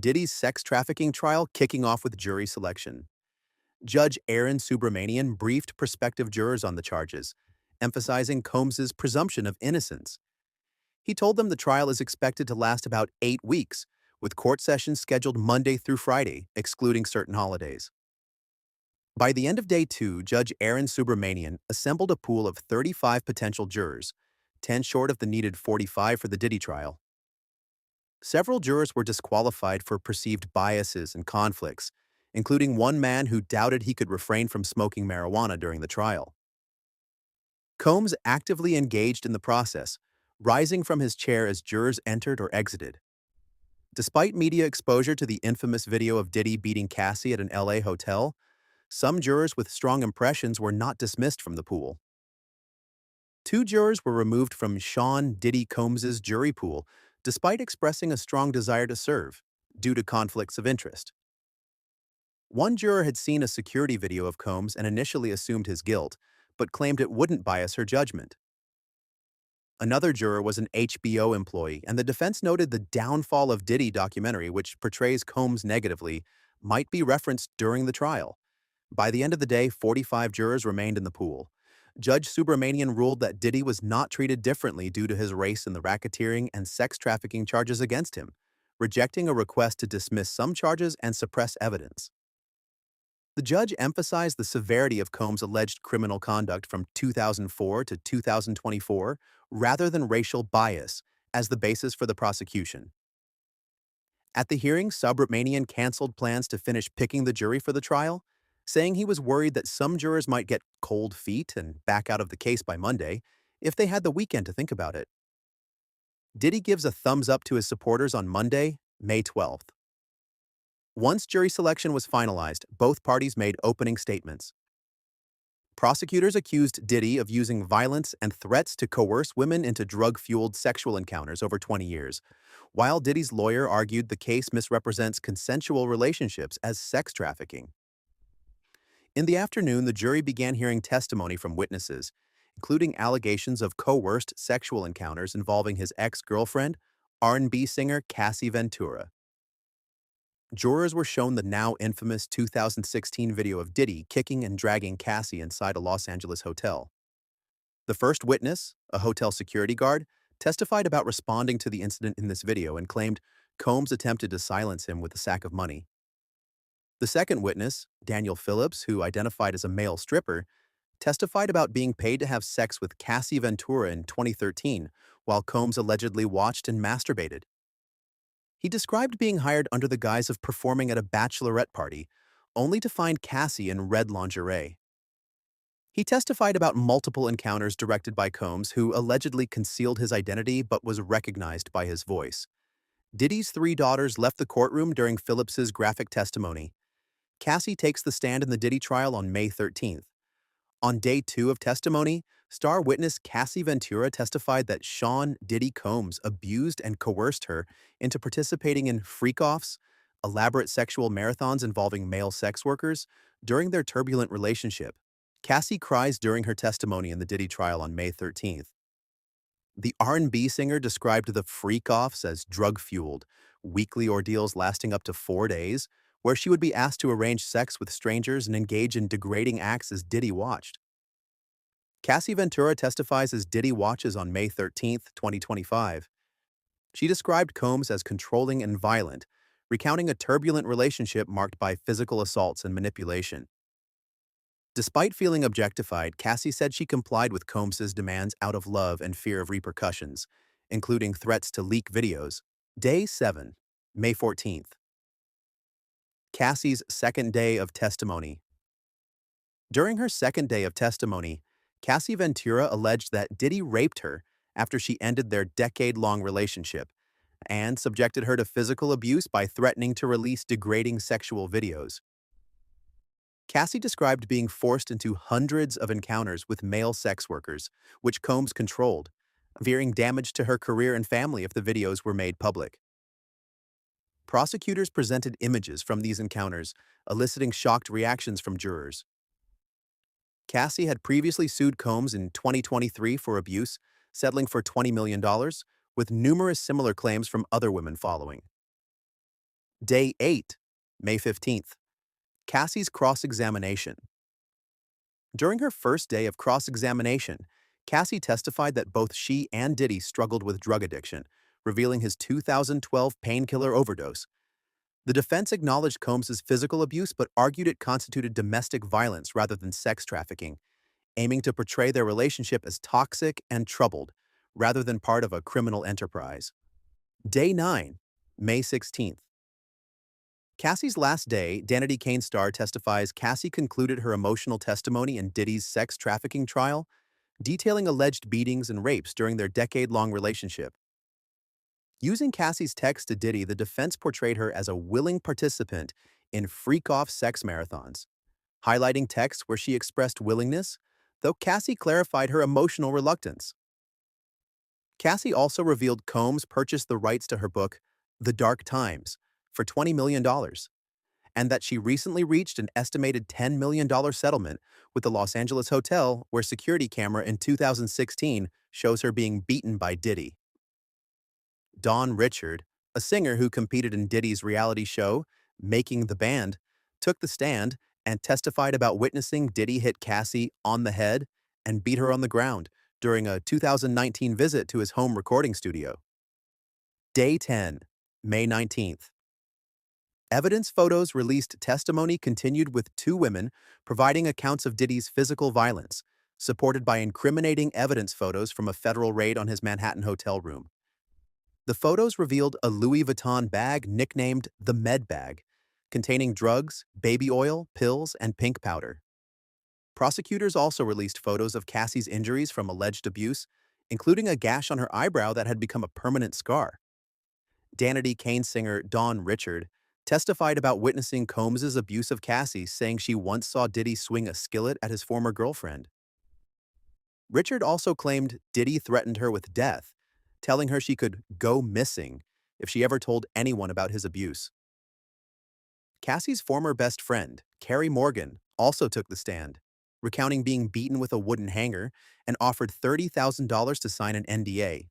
Diddy's sex trafficking trial kicking off with jury selection. Judge Arun Subramanian briefed prospective jurors on the charges, emphasizing Combs's presumption of innocence. He told them the trial is expected to last about 8 weeks, with court sessions scheduled Monday through Friday, excluding certain holidays. By the end of day two, Judge Arun Subramanian assembled a pool of 35 potential jurors, 10 short of the needed 45 for the Diddy trial. Several jurors were disqualified for perceived biases and conflicts, including one man who doubted he could refrain from smoking marijuana during the trial. Combs actively engaged in the process, rising from his chair as jurors entered or exited. Despite media exposure to the infamous video of Diddy beating Cassie at an LA hotel, some jurors with strong impressions were not dismissed from the pool. Two jurors were removed from Sean Diddy Combs's jury pool despite expressing a strong desire to serve, due to conflicts of interest. One juror had seen a security video of Combs and initially assumed his guilt, but claimed it wouldn't bias her judgment. Another juror was an HBO employee, and the defense noted the downfall of Diddy documentary, which portrays Combs negatively, might be referenced during the trial. By the end of the day, 45 jurors remained in the pool. Judge Subramanian ruled that Diddy was not treated differently due to his race in the racketeering and sex trafficking charges against him, rejecting a request to dismiss some charges and suppress evidence. The judge emphasized the severity of Combs' alleged criminal conduct from 2004 to 2024 rather than racial bias as the basis for the prosecution. At the hearing, Subramanian canceled plans to finish picking the jury for the trial, saying he was worried that some jurors might get cold feet and back out of the case by Monday if they had the weekend to think about it. Diddy gives a thumbs up to his supporters on Monday, May 12th. Once jury selection was finalized, both parties made opening statements. Prosecutors accused Diddy of using violence and threats to coerce women into drug-fueled sexual encounters over 20 years, while Diddy's lawyer argued the case misrepresents consensual relationships as sex trafficking. In the afternoon, the jury began hearing testimony from witnesses, including allegations of coerced sexual encounters involving his ex-girlfriend, R&B singer Cassie Ventura. Jurors were shown the now infamous 2016 video of Diddy kicking and dragging Cassie inside a Los Angeles hotel. The first witness, a hotel security guard, testified about responding to the incident in this video and claimed Combs attempted to silence him with a sack of money. The second witness, Daniel Phillips, who identified as a male stripper, testified about being paid to have sex with Cassie Ventura in 2013 while Combs allegedly watched and masturbated. He described being hired under the guise of performing at a bachelorette party, only to find Cassie in red lingerie. He testified about multiple encounters directed by Combs, who allegedly concealed his identity but was recognized by his voice. Diddy's three daughters left the courtroom during Phillips's graphic testimony. Cassie takes the stand in the Diddy trial on May 13th. On day two of testimony, star witness Cassie Ventura testified that Sean Diddy Combs abused and coerced her into participating in freak-offs, elaborate sexual marathons involving male sex workers, during their turbulent relationship. Cassie cries during her testimony in the Diddy trial on May 13th. The R&B singer described the freak-offs as drug-fueled, weekly ordeals lasting up to 4 days, where she would be asked to arrange sex with strangers and engage in degrading acts as Diddy watched. Cassie Ventura testifies as Diddy watches on May 13, 2025. She described Combs as controlling and violent, recounting a turbulent relationship marked by physical assaults and manipulation. Despite feeling objectified, Cassie said she complied with Combs's demands out of love and fear of repercussions, including threats to leak videos. Day 7, May 14th. Cassie's second day of testimony. During her second day of testimony, Cassie Ventura alleged that Diddy raped her after she ended their decade-long relationship and subjected her to physical abuse by threatening to release degrading sexual videos. Cassie described being forced into hundreds of encounters with male sex workers, which Combs controlled, fearing damage to her career and family if the videos were made public. Prosecutors presented images from these encounters, eliciting shocked reactions from jurors. Cassie had previously sued Combs in 2023 for abuse, settling for $20 million, with numerous similar claims from other women following. Day 8, May 15th. Cassie's cross-examination. During her first day of cross-examination, Cassie testified that both she and Diddy struggled with drug addiction, revealing his 2012 painkiller overdose. The defense acknowledged Combs's physical abuse but argued it constituted domestic violence rather than sex trafficking, aiming to portray their relationship as toxic and troubled, rather than part of a criminal enterprise. Day 9, May 16th. Cassie's last day, Danity Kane Star testifies Cassie concluded her emotional testimony in Diddy's sex trafficking trial, detailing alleged beatings and rapes during their decade-long relationship. Using Cassie's text to Diddy, the defense portrayed her as a willing participant in freak-off sex marathons, highlighting texts where she expressed willingness, though Cassie clarified her emotional reluctance. Cassie also revealed Combs purchased the rights to her book, The Dark Times, for $20 million, and that she recently reached an estimated $10 million settlement with the Los Angeles hotel where security camera in 2016 shows her being beaten by Diddy. Dawn Richard, a singer who competed in Diddy's reality show, Making the Band, took the stand and testified about witnessing Diddy hit Cassie on the head and beat her on the ground during a 2019 visit to his home recording studio. Day 10, May 19th. Evidence photos released testimony continued with two women providing accounts of Diddy's physical violence, supported by incriminating evidence photos from a federal raid on his Manhattan hotel room. The photos revealed a Louis Vuitton bag nicknamed the Med Bag, containing drugs, baby oil, pills, and pink powder. Prosecutors also released photos of Cassie's injuries from alleged abuse, including a gash on her eyebrow that had become a permanent scar. Danity Kane singer Dawn Richard testified about witnessing Combs's abuse of Cassie, saying she once saw Diddy swing a skillet at his former girlfriend. Richard also claimed Diddy threatened her with death, telling her she could go missing if she ever told anyone about his abuse. Cassie's former best friend, Carrie Morgan, also took the stand, recounting being beaten with a wooden hanger and offered $30,000 to sign an NDA.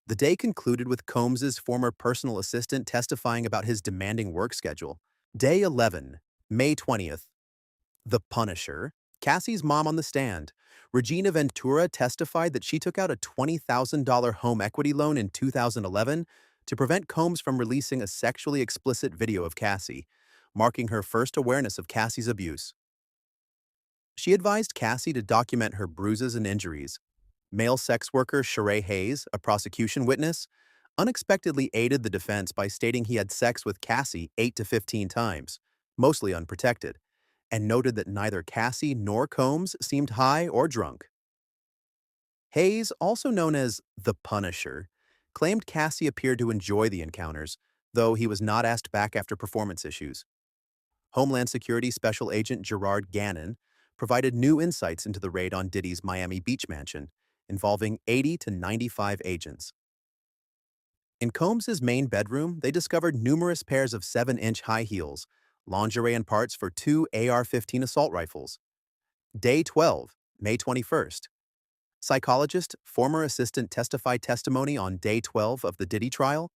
The day concluded with Combs's former personal assistant testifying about his demanding work schedule. Day 11, May 20th. The Punisher, Cassie's mom on the stand. Regina Ventura testified that she took out a $20,000 home equity loan in 2011 to prevent Combs from releasing a sexually explicit video of Cassie, marking her first awareness of Cassie's abuse. She advised Cassie to document her bruises and injuries. Male sex worker Sheree Hayes, a prosecution witness, unexpectedly aided the defense by stating he had sex with Cassie 8 to 15 times, mostly unprotected, and noted that neither Cassie nor Combs seemed high or drunk. Hayes, also known as the Punisher, claimed Cassie appeared to enjoy the encounters, though he was not asked back after performance issues. Homeland Security Special Agent Gerard Gannon provided new insights into the raid on Diddy's Miami Beach mansion, involving 80 to 95 agents. In Combs's main bedroom, they discovered numerous pairs of 7-inch high heels, lingerie and parts for two AR-15 assault rifles. Day 12, May 21st. Psychologist, former assistant testified testimony on Day 12 of the Diddy trial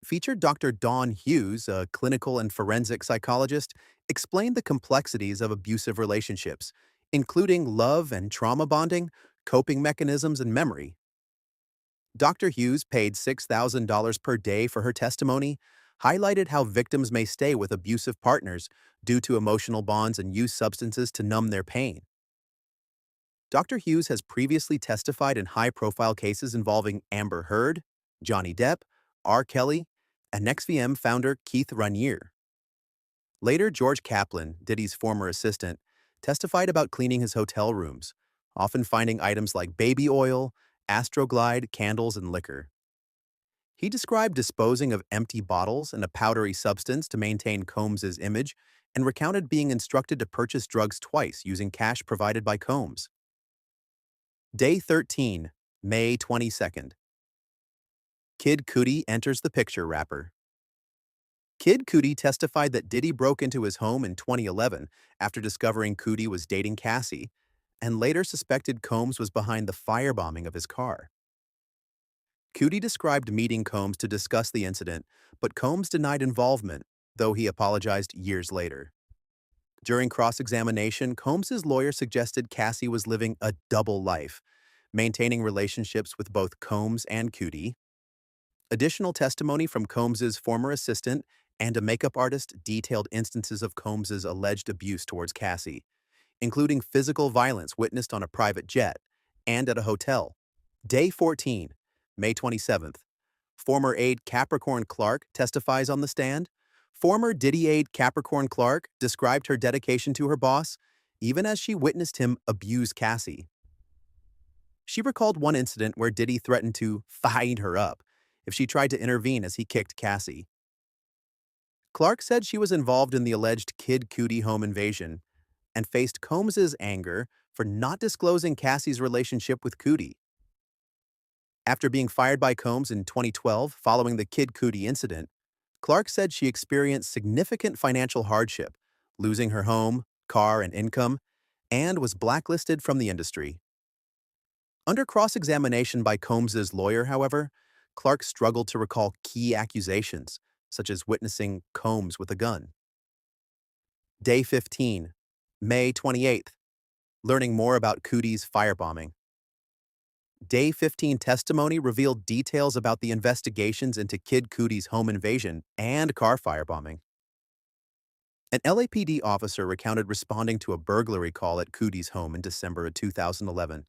featured Dr. Dawn Hughes, a clinical and forensic psychologist, explained the complexities of abusive relationships, including love and trauma bonding, coping mechanisms, and memory. Dr. Hughes paid $6,000 per day for her testimony, highlighted how victims may stay with abusive partners due to emotional bonds and use substances to numb their pain. Dr. Hughes has previously testified in high-profile cases involving Amber Heard, Johnny Depp, R. Kelly, and NextVM founder Keith Raniere. Later, George Kaplan, Diddy's former assistant, testified about cleaning his hotel rooms, often finding items like baby oil, Astroglide, candles, and liquor. He described disposing of empty bottles and a powdery substance to maintain Combs's image and recounted being instructed to purchase drugs twice using cash provided by Combs. Day 13, May 22nd. Kid Cudi enters the picture rapper. Kid Cudi testified that Diddy broke into his home in 2011 after discovering Cudi was dating Cassie, and later suspected Combs was behind the firebombing of his car. Cootie described meeting Combs to discuss the incident, but Combs denied involvement, though he apologized years later. During cross-examination, Combs's lawyer suggested Cassie was living a double life, maintaining relationships with both Combs and Cootie. Additional testimony from Combs's former assistant and a makeup artist detailed instances of Combs's alleged abuse towards Cassie, including physical violence witnessed on a private jet and at a hotel. Day 14, May 27th. Former aide Capricorn Clark testifies on the stand. Former Diddy aide Capricorn Clark described her dedication to her boss, even as she witnessed him abuse Cassie. She recalled one incident where Diddy threatened to find her up if she tried to intervene as he kicked Cassie. Clark said she was involved in the alleged Kid Cudi home invasion and faced Combs's anger for not disclosing Cassie's relationship with Cudi. After being fired by Combs in 2012 following the Kid Cudi incident, Clark said she experienced significant financial hardship, losing her home, car, and income, and was blacklisted from the industry. Under cross-examination by Combs's lawyer, however, Clark struggled to recall key accusations, such as witnessing Combs with a gun. Day 15, May 28th. Learning more about Cudi's firebombing. Day 15 testimony revealed details about the investigations into Kid Cudi's home invasion and car firebombing. An LAPD officer recounted responding to a burglary call at Cudi's home in December of 2011,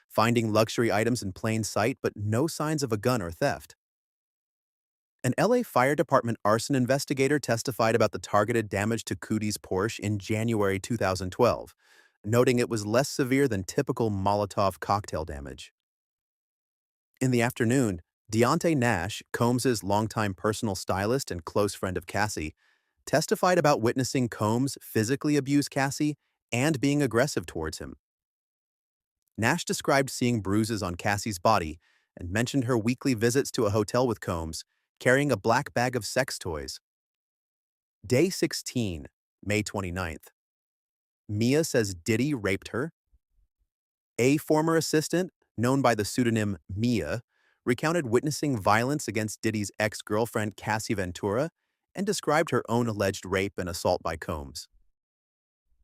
finding luxury items in plain sight but no signs of a gun or theft. An LA Fire Department arson investigator testified about the targeted damage to Cudi's Porsche in January 2012, noting it was less severe than typical Molotov cocktail damage. In the afternoon, Deontay Nash, Combs's longtime personal stylist and close friend of Cassie, testified about witnessing Combs physically abuse Cassie and being aggressive towards him. Nash described seeing bruises on Cassie's body and mentioned her weekly visits to a hotel with Combs, carrying a black bag of sex toys. Day 16, May 29th. Mia says Diddy raped her. A former assistant, known by the pseudonym Mia, recounted witnessing violence against Diddy's ex-girlfriend Cassie Ventura and described her own alleged rape and assault by Combs.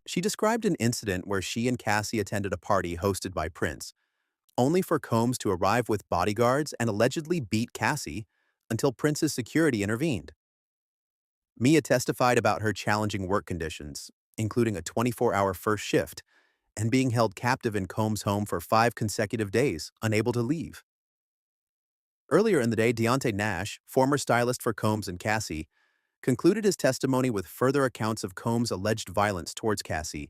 She described an incident where she and Cassie attended a party hosted by Prince, only for Combs to arrive with bodyguards and allegedly beat Cassie until Prince's security intervened. Mia testified about her challenging work conditions, including a 24-hour first shift, and being held captive in Combs' home for 5 consecutive days, unable to leave. Earlier in the day, Deontay Nash, former stylist for Combs and Cassie, concluded his testimony with further accounts of Combs' alleged violence towards Cassie,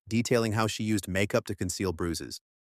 detailing how she used makeup to conceal bruises.